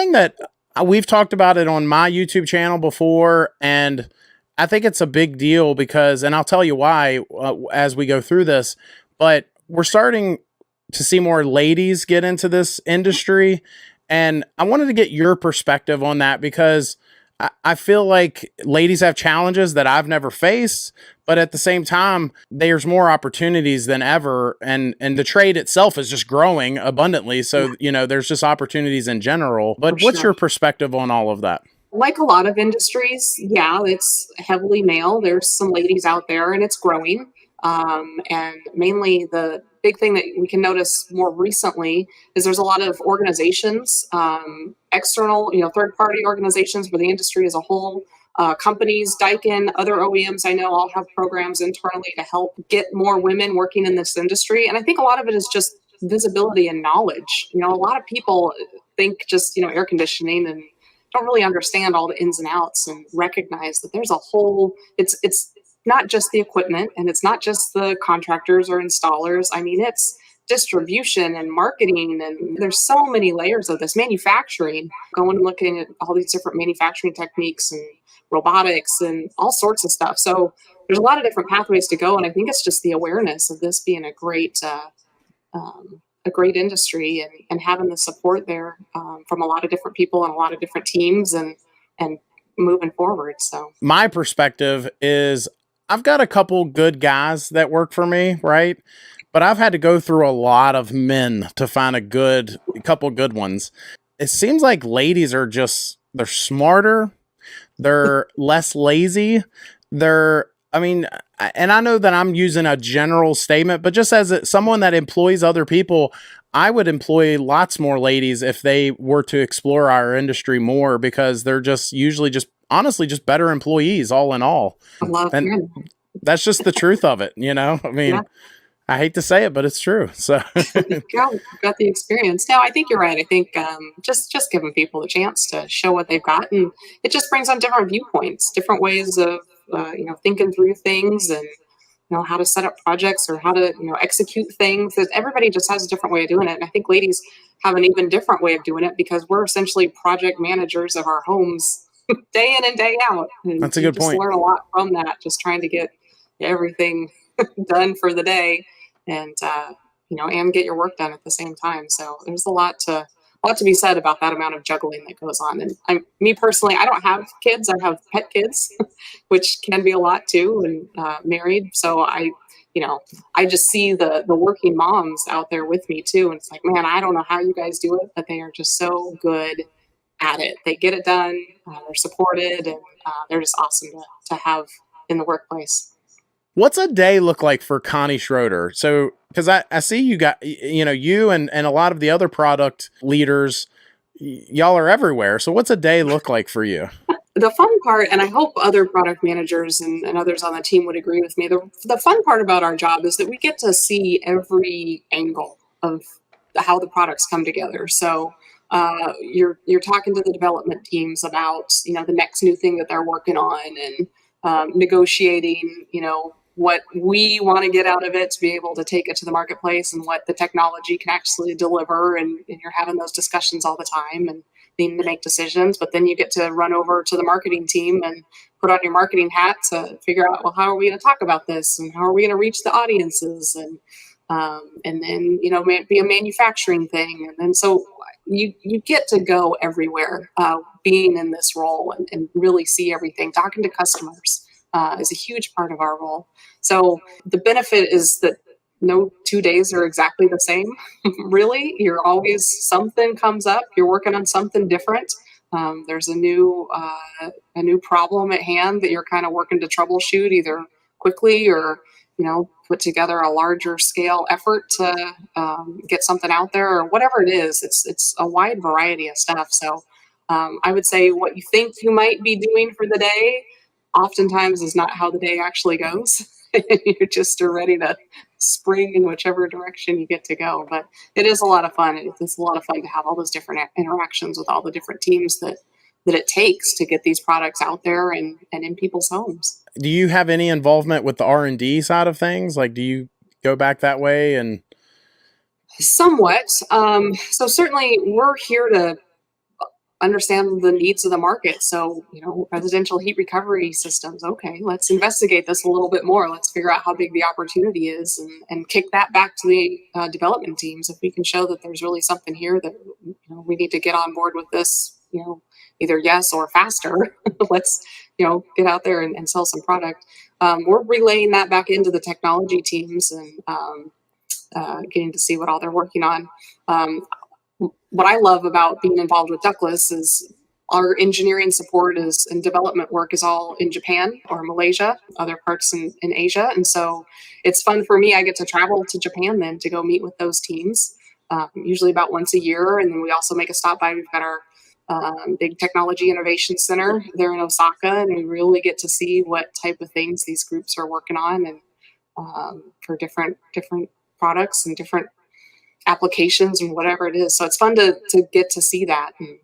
thing that we've talked about it on my YouTube channel before, and I think it's a big deal because, and I'll tell you why as we go through this, but we're starting to see more ladies get into this industry. And I wanted to get your perspective on that because I feel like ladies have challenges that I've never faced, but at the same time, there's more opportunities than ever. And the trade itself is just growing abundantly. So, there's just opportunities in general. But what's your perspective on all of that? Like a lot of industries, yeah, it's heavily male. There's some ladies out there and it's growing. And mainly the big thing that we can notice more recently is there's a lot of organizations, external, third-party organizations for the industry as a whole. Companies, Daikin, other OEMs I know all have programs internally to help get more women working in this industry. And I think a lot of it is just visibility and knowledge. A lot of people think just, air conditioning and don't really understand all the ins and outs and recognize that there's a whole, it's not just the equipment and it's not just the contractors or installers. I mean, it's distribution and marketing, and there's so many layers of this. Manufacturing, going and looking at all these different manufacturing techniques and robotics and all sorts of stuff. So there's a lot of different pathways to go. And I think it's just the awareness of this being a great industry and having the support there from a lot of different people and a lot of different teams and moving forward. So my perspective is I've got a couple good guys that work for me, right? But I've had to go through a lot of men to find a couple good ones. It seems like ladies are they're smarter. They're less lazy. And I know that I'm using a general statement, but just as someone that employs other people, I would employ lots more ladies if they were to explore our industry more because they're honestly just better employees all in all. And that's just the truth of it. Yeah. I hate to say it, but it's true. So you've got the experience. No, I think you're right. I think just giving people the chance to show what they've got, and it just brings on different viewpoints, different ways of thinking through things, and how to set up projects or how to execute things. That everybody just has a different way of doing it, and I think ladies have an even different way of doing it because we're essentially project managers of our homes day in and day out. And that's a good point. Learn a lot from that, just trying to get everything done for the day. And and get your work done at the same time. So there's a lot to be said about that amount of juggling that goes on. And me personally, I don't have kids. I have pet kids, which can be a lot too, and married. So I just see the working moms out there with me too. And it's like, man, I don't know how you guys do it, but they are just so good at it. They get it done. They're supported, and they're just awesome to have in the workplace. What's a day look like for Connie Schroder? So, because I see you got, you and a lot of the other product leaders, y'all are everywhere. So what's a day look like for you? The fun part, and I hope other product managers and others on the team would agree with me, the fun part about our job is that we get to see every angle of how the products come together. So you're talking to the development teams about, the next new thing that they're working on, and negotiating, what we want to get out of it to be able to take it to the marketplace and what the technology can actually deliver. And you're having those discussions all the time and needing to make decisions. But then you get to run over to the marketing team and put on your marketing hat to figure out, well, how are we going to talk about this? And how are we going to reach the audiences? And then, be a manufacturing thing. And then so you get to go everywhere being in this role and really see everything. Talking to customers is a huge part of our role. So the benefit is that no 2 days are exactly the same. Really, you're always, something comes up. You're working on something different. There's a new problem at hand that you're kind of working to troubleshoot either quickly or put together a larger scale effort to get something out there or whatever it is. It's a wide variety of stuff. So I would say what you think you might be doing for the day oftentimes is not how the day actually goes. You just are ready to spring in whichever direction you get to go. But it is a lot of fun. It's a lot of fun to have all those different interactions with all the different teams that it takes to get these products out there and in people's homes. Do you have any involvement with the R&D side of things? Like, do you go back that way? And somewhat. So certainly we're here to understand the needs of the market. So, residential heat recovery systems. Okay, let's investigate this a little bit more. Let's figure out how big the opportunity is, and kick that back to the development teams. If we can show that there's really something here that we need to get on board with this, either yes or faster. Let's get out there and sell some product. We're relaying that back into the technology teams and getting to see what all they're working on. What I love about being involved with Ductless is our engineering support and development work is all in Japan or Malaysia, other parts in Asia. And so it's fun for me. I get to travel to Japan then to go meet with those teams, usually about once a year. And then we also make a stop by. We've got our big technology innovation center there in Osaka, and we really get to see what type of things these groups are working on, and for different products and different applications and whatever it is. So it's fun to get to see that and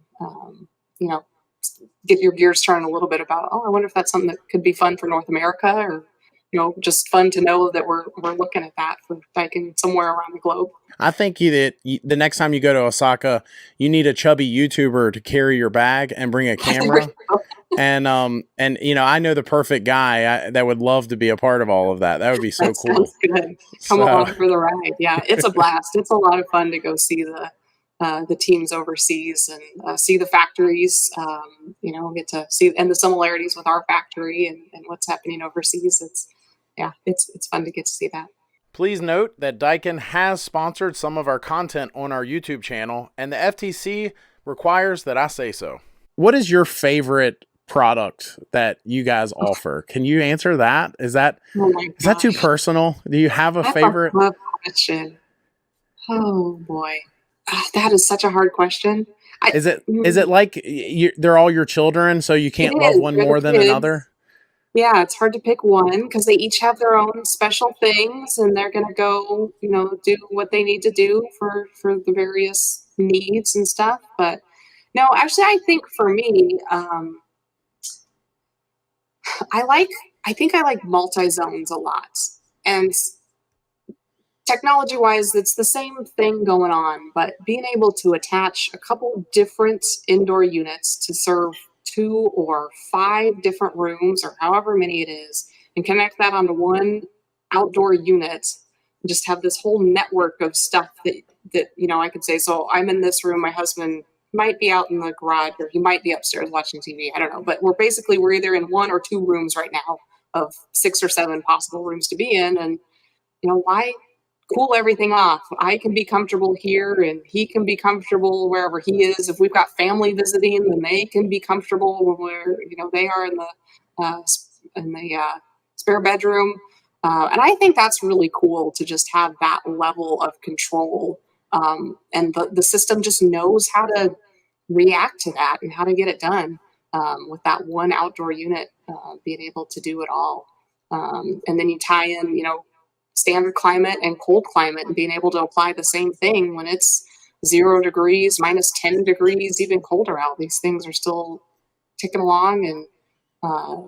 get your gears turning a little bit about, I wonder if that's something that could be fun for North America, or just fun to know that we're looking at that for Daikin somewhere around the globe. I think the next time you go to Osaka, you need a chubby YouTuber to carry your bag and bring a camera. And I know the perfect guy that would love to be a part of all of that. That would be so cool. Sounds good. Come along for the ride. Yeah, it's a blast. It's a lot of fun to go see the teams overseas and see the factories. Get to see and the similarities with our factory and what's happening overseas. It's fun to get to see that. Please note that Daikin has sponsored some of our content on our YouTube channel, and the FTC requires that I say so. What is your favorite product that you guys offer? Can you answer that? Is that too personal? Do you have a favorite? That's a tough question. Oh boy, that is such a hard question. Is it like they're all your children, so you can't love one more than another? Yeah, it's hard to pick one because they each have their own special things, and they're going to go, do what they need to do for the various needs and stuff. But no, actually, I think for me, I think I like multi-zones a lot. And technology-wise, it's the same thing going on, but being able to attach a couple different indoor units to serve 2 or 5 different rooms or however many it is, and connect that onto one outdoor unit, and just have this whole network of stuff that I could say, so I'm in this room, my husband might be out in the garage, or he might be upstairs watching TV, I don't know, but we're either in 1 or 2 rooms right now of 6 or 7 possible rooms to be in. And why cool everything off? I can be comfortable here, and he can be comfortable wherever he is. If we've got family visiting, then they can be comfortable where they are in the spare bedroom. And I think that's really cool to just have that level of control. And the system just knows how to react to that and how to get it done with that one outdoor unit being able to do it all. And then you tie in, standard climate and cold climate, and being able to apply the same thing when it's 0 degrees, -10 degrees, even colder out. These things are still ticking along and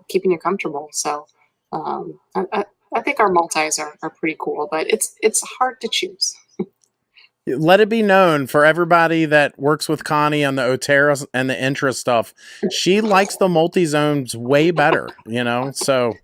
keeping you comfortable. So I think our multis are pretty cool, but it's hard to choose. Let it be known for everybody that works with Connie on the Otera and the Intra stuff, she likes the multi-zones way better, so